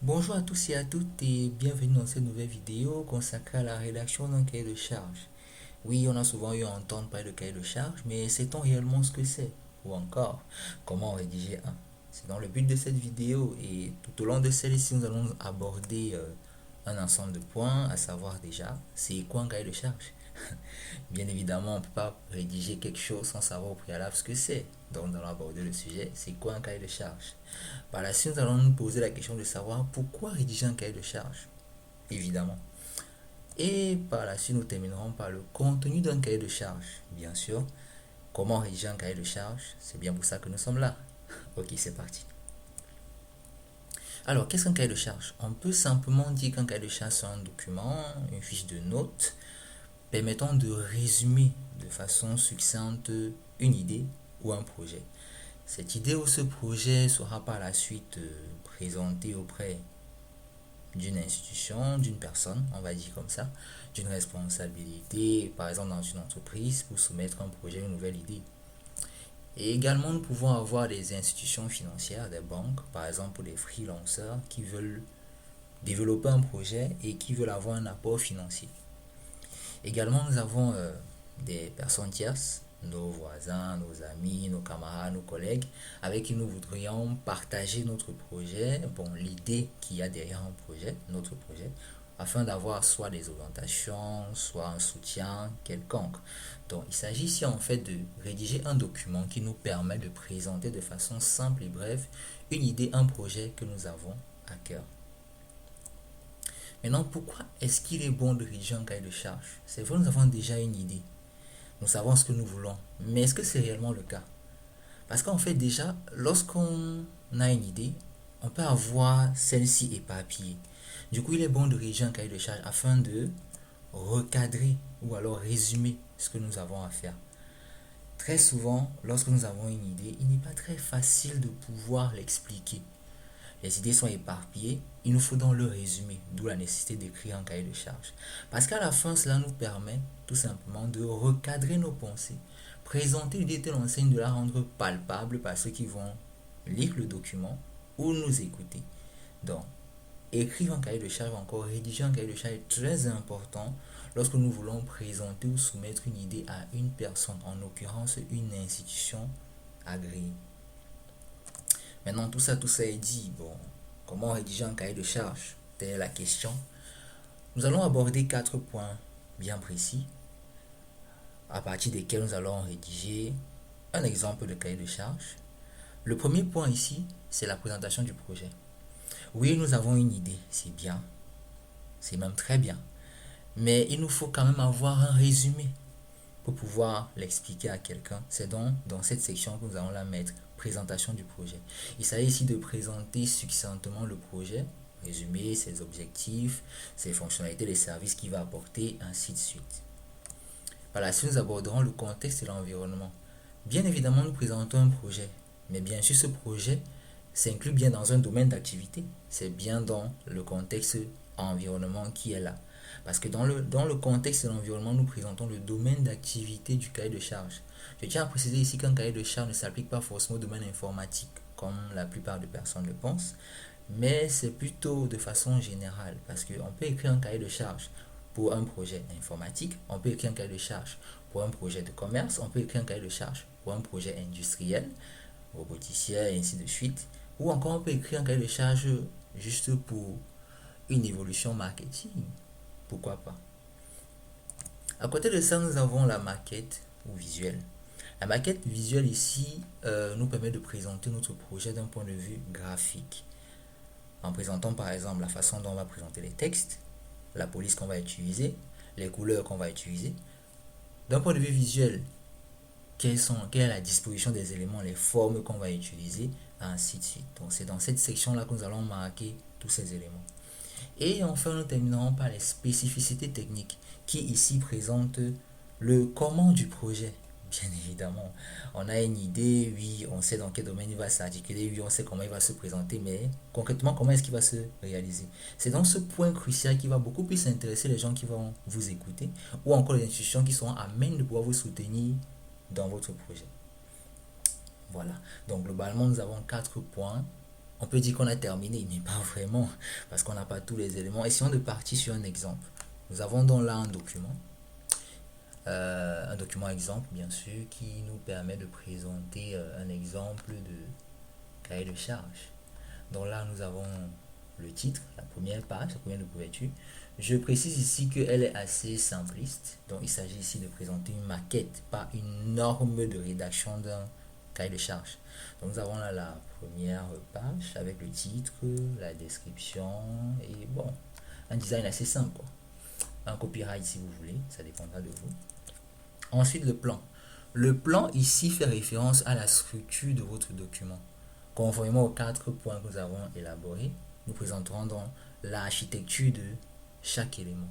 Bonjour à tous et à toutes et bienvenue dans cette nouvelle vidéo consacrée à la rédaction d'un cahier de charge. Oui, on a souvent eu à entendre parler de cahier de charge, mais sait-on réellement ce que c'est? Ou encore, comment rédiger un? C'est dans le but de cette vidéo et tout au long de celle-ci, nous allons aborder un ensemble de points, à savoir déjà, c'est quoi un cahier de charge? Bien évidemment, on ne peut pas rédiger quelque chose sans savoir au préalable ce que c'est. Donc, nous allons aborder le sujet, c'est quoi un cahier de charge? Par la suite, nous allons nous poser la question de savoir pourquoi rédiger un cahier de charge, évidemment. Et par la suite, nous terminerons par le contenu d'un cahier de charge, bien sûr. Comment rédiger un cahier de charge? C'est bien pour ça que nous sommes là. Ok, c'est parti. Alors, qu'est-ce qu'un cahier de charge? On peut simplement dire qu'un cahier de charge, c'est un document, une fiche de notes, permettant de résumer de façon succincte une idée ou un projet. Cette idée ou ce projet sera par la suite présenté auprès d'une institution, d'une personne, on va dire comme ça, d'une responsabilité, par exemple dans une entreprise, pour soumettre un projet, une nouvelle idée. Et également, nous pouvons avoir des institutions financières, des banques, par exemple pour des freelancers qui veulent développer un projet et qui veulent avoir un apport financier. Également, nous avons des personnes tierces, nos voisins, nos amis, nos camarades, nos collègues, avec qui nous voudrions partager notre projet, bon, l'idée qu'il y a derrière un projet, notre projet, afin d'avoir soit des orientations, soit un soutien quelconque. Donc, il s'agit ici en fait de rédiger un document qui nous permet de présenter de façon simple et brève une idée, un projet que nous avons à cœur. Maintenant, pourquoi est-ce qu'il est bon de rédiger un cahier de charge? C'est vrai, nous avons déjà une idée. Nous savons ce que nous voulons. Mais est-ce que c'est réellement le cas? Parce qu'en fait, déjà, lorsqu'on a une idée, on peut avoir celle-ci éparpillée. Du coup, il est bon de rédiger un cahier de charge afin de recadrer ou alors résumer ce que nous avons à faire. Très souvent, lorsque nous avons une idée, il n'est pas très facile de pouvoir l'expliquer. Les idées sont éparpillées, il nous faut donc le résumer, d'où la nécessité d'écrire un cahier de charge. Parce qu'à la fin, cela nous permet tout simplement de recadrer nos pensées, présenter l'idée telle enseigne, de la rendre palpable par ceux qui vont lire le document ou nous écouter. Donc, écrire un cahier de charge, encore rédiger un cahier de charge est très important lorsque nous voulons présenter ou soumettre une idée à une personne, en l'occurrence une institution agréée. Maintenant, tout ça est dit. Bon, comment rédiger un cahier de charge? Telle est la question. Nous allons aborder 4 points bien précis, à partir desquels nous allons rédiger un exemple de cahier de charge. Le premier point ici, c'est la présentation du projet. Oui, nous avons une idée, c'est bien, c'est même très bien. Mais il nous faut quand même avoir un résumé pour pouvoir l'expliquer à quelqu'un. C'est donc dans cette section que nous allons la mettre, présentation du projet. Il s'agit ici de présenter succinctement le projet, résumer ses objectifs, ses fonctionnalités, les services qu'il va apporter, ainsi de suite. Par la suite, nous aborderons le contexte et l'environnement. Bien évidemment, nous présentons un projet, mais bien sûr, ce projet s'inclut bien dans un domaine d'activité. C'est bien dans le contexte environnement qui est là. Parce que dans le contexte de l'environnement, nous présentons le domaine d'activité du cahier de charge. Je tiens à préciser ici qu'un cahier de charge ne s'applique pas forcément au domaine informatique, comme la plupart des personnes le pensent, mais c'est plutôt de façon générale, parce qu'on peut écrire un cahier de charge pour un projet informatique, on peut écrire un cahier de charge pour un projet de commerce, on peut écrire un cahier de charge pour un projet industriel, roboticien et ainsi de suite, ou encore on peut écrire un cahier de charge juste pour une évolution marketing. Pourquoi pas? À côté de ça, nous avons la maquette ou visuelle. La maquette visuelle ici nous permet de présenter notre projet d'un point de vue graphique. En présentant par exemple la façon dont on va présenter les textes, la police qu'on va utiliser, les couleurs qu'on va utiliser. D'un point de vue visuel, quelle est la disposition des éléments, les formes qu'on va utiliser, ainsi de suite. Donc c'est dans cette section-là que nous allons marquer tous ces éléments. Et enfin, nous terminerons par les spécificités techniques qui ici présentent le comment du projet. Bien évidemment, on a une idée, oui, on sait dans quel domaine il va s'articuler, oui, on sait comment il va se présenter, mais concrètement, comment est-ce qu'il va se réaliser? C'est dans ce point crucial qui va beaucoup plus intéresser les gens qui vont vous écouter ou encore les institutions qui seront à même de pouvoir vous soutenir dans votre projet. Voilà. Donc, globalement, nous avons 4 points On peut dire qu'on a terminé, mais pas vraiment, parce qu'on n'a pas tous les éléments. Essayons de partir sur un exemple. Nous avons donc là un document exemple, bien sûr, qui nous permet de présenter un exemple de cahier de charge. Donc là, nous avons le titre, la première page, la première de couverture. Je précise ici qu'elle est assez simpliste. Donc il s'agit ici de présenter une maquette, pas une norme de rédaction d'un cahier de charge. Donc nous avons là la première page avec le titre, la description et bon, un design assez simple, quoi. Un copyright si vous voulez, ça dépendra de vous. Ensuite, le plan. Le plan ici fait référence à la structure de votre document. Conformément aux 4 points que nous avons élaborés, nous présenterons donc l'architecture de chaque élément.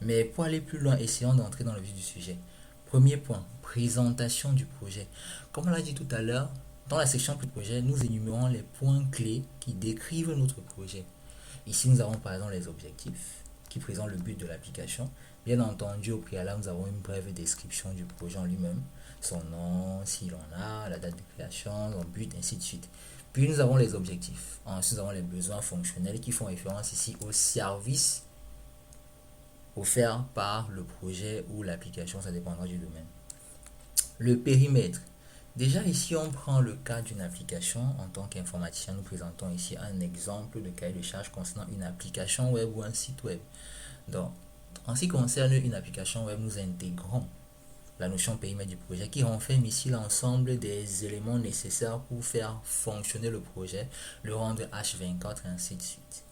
Mais pour aller plus loin, essayons d'entrer dans le vif du sujet. Premier point, présentation du projet. Comme on l'a dit tout à l'heure, dans la section du projet, nous énumérons les points clés qui décrivent notre projet. Ici, nous avons par exemple les objectifs qui présentent le but de l'application. Bien entendu, au préalable, nous avons une brève description du projet en lui-même, son nom, s'il en a, la date de création, son but, ainsi de suite. Puis nous avons les objectifs. Ensuite, nous avons les besoins fonctionnels qui font référence ici au service offert par le projet ou l'application, ça dépendra du domaine. Le périmètre. Déjà ici, on prend le cas d'une application. En tant qu'informaticien, nous présentons ici un exemple de cahier de charge concernant une application web ou un site web. Donc, en ce qui concerne une application web, nous intégrons la notion périmètre du projet qui renferme ici l'ensemble des éléments nécessaires pour faire fonctionner le projet, le rendre H24 et ainsi de suite.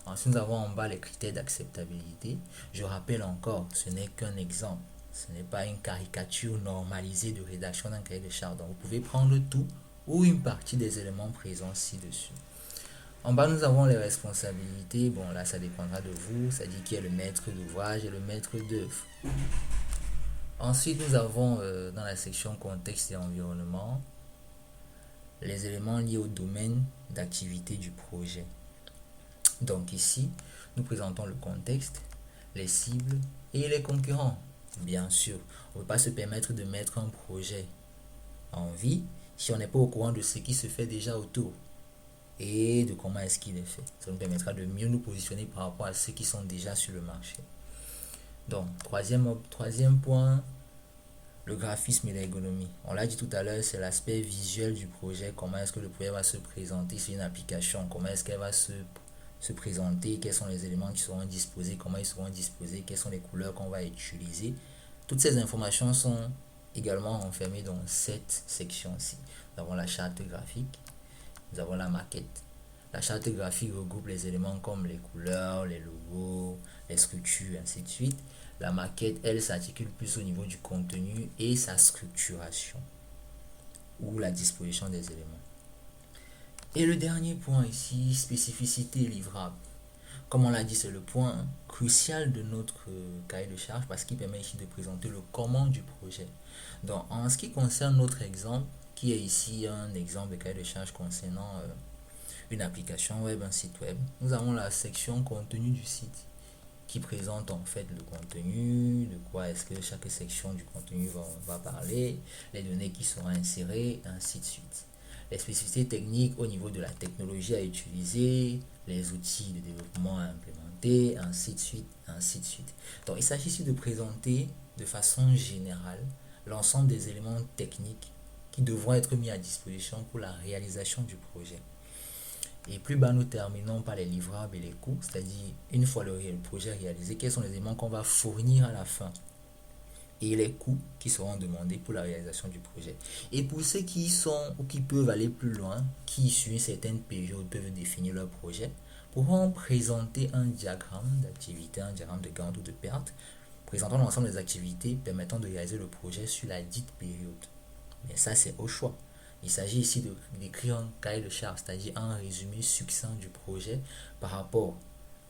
Ensuite, nous avons en bas les critères d'acceptabilité. Je rappelle encore, ce n'est qu'un exemple. Ce n'est pas une caricature normalisée de rédaction d'un cahier de charge. Donc, vous pouvez prendre tout ou une partie des éléments présents ci-dessus. En bas, nous avons les responsabilités. Bon, là, ça dépendra de vous. Ça dit qui est le maître d'ouvrage et le maître d'œuvre. Ensuite, nous avons dans la section contexte et environnement les éléments liés au domaine d'activité du projet. Donc ici, nous présentons le contexte, les cibles et les concurrents. Bien sûr, on ne peut pas se permettre de mettre un projet en vie si on n'est pas au courant de ce qui se fait déjà autour et de comment est-ce qu'il est fait. Ça nous permettra de mieux nous positionner par rapport à ceux qui sont déjà sur le marché. Donc, troisième point, le graphisme et l'ergonomie. On l'a dit tout à l'heure, c'est l'aspect visuel du projet. Comment est-ce que le projet va se présenter sur une application? Comment est-ce qu'elle va se présenter? Quels sont les éléments qui seront disposés? Comment ils seront disposés? Quelles sont les couleurs qu'on va utiliser? Toutes ces informations sont également renfermées dans cette section-ci. Nous avons la charte graphique. Nous avons la maquette. La charte graphique regroupe les éléments comme les couleurs, les logos, les structures, ainsi de suite. La maquette, elle, s'articule plus au niveau du contenu et sa structuration ou la disposition des éléments. Et le dernier point ici, spécificité livrable. Comme on l'a dit, c'est le point crucial de notre cahier de charge parce qu'il permet ici de présenter le comment du projet. Donc, en ce qui concerne notre exemple, qui est ici un exemple de cahier de charge concernant une application web, un site web, nous avons la section contenu du site qui présente en fait le contenu, de quoi est-ce que chaque section du contenu va parler, les données qui seront insérées, ainsi de suite. Les spécificités techniques au niveau de la technologie à utiliser, les outils de développement à implémenter, ainsi de suite, ainsi de suite. Donc il s'agit ici de présenter de façon générale l'ensemble des éléments techniques qui devront être mis à disposition pour la réalisation du projet. Et plus bas, nous terminons par les livrables et les coûts, c'est-à-dire une fois le projet réalisé, quels sont les éléments qu'on va fournir à la fin et les coûts qui seront demandés pour la réalisation du projet. Et pour ceux qui sont ou qui peuvent aller plus loin, qui sur une certaine période peuvent définir leur projet, pourront présenter un diagramme d'activité, un diagramme de gain ou de perte, présentant l'ensemble des activités permettant de réaliser le projet sur la dite période. Mais ça, c'est au choix. Il s'agit ici d'écrire un cahier de charge, c'est-à-dire un résumé succinct du projet par rapport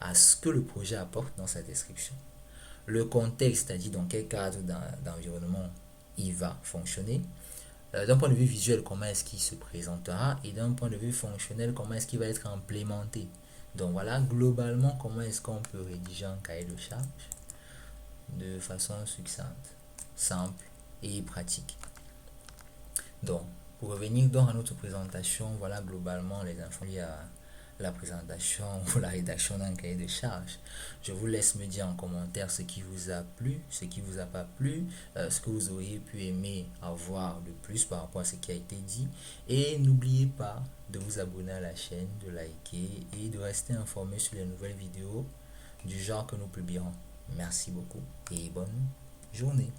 à ce que le projet apporte dans sa description. Le contexte, c'est-à-dire dans quel cadre d'environnement il va fonctionner. D'un point de vue visuel, comment est-ce qu'il se présentera, et d'un point de vue fonctionnel, comment est-ce qu'il va être implémenté. Donc voilà, globalement, comment est-ce qu'on peut rédiger un cahier de charge de façon succincte, simple et pratique. Donc, Pour revenir donc à notre présentation, voilà globalement les infos liées à la présentation ou la rédaction d'un cahier de charge. Je vous laisse me dire en commentaire ce qui vous a plu, ce qui vous a pas plu, ce que vous auriez pu aimer avoir de plus par rapport à ce qui a été dit. Et n'oubliez pas de vous abonner à la chaîne, de liker et de rester informé sur les nouvelles vidéos du genre que nous publierons. Merci beaucoup et bonne journée.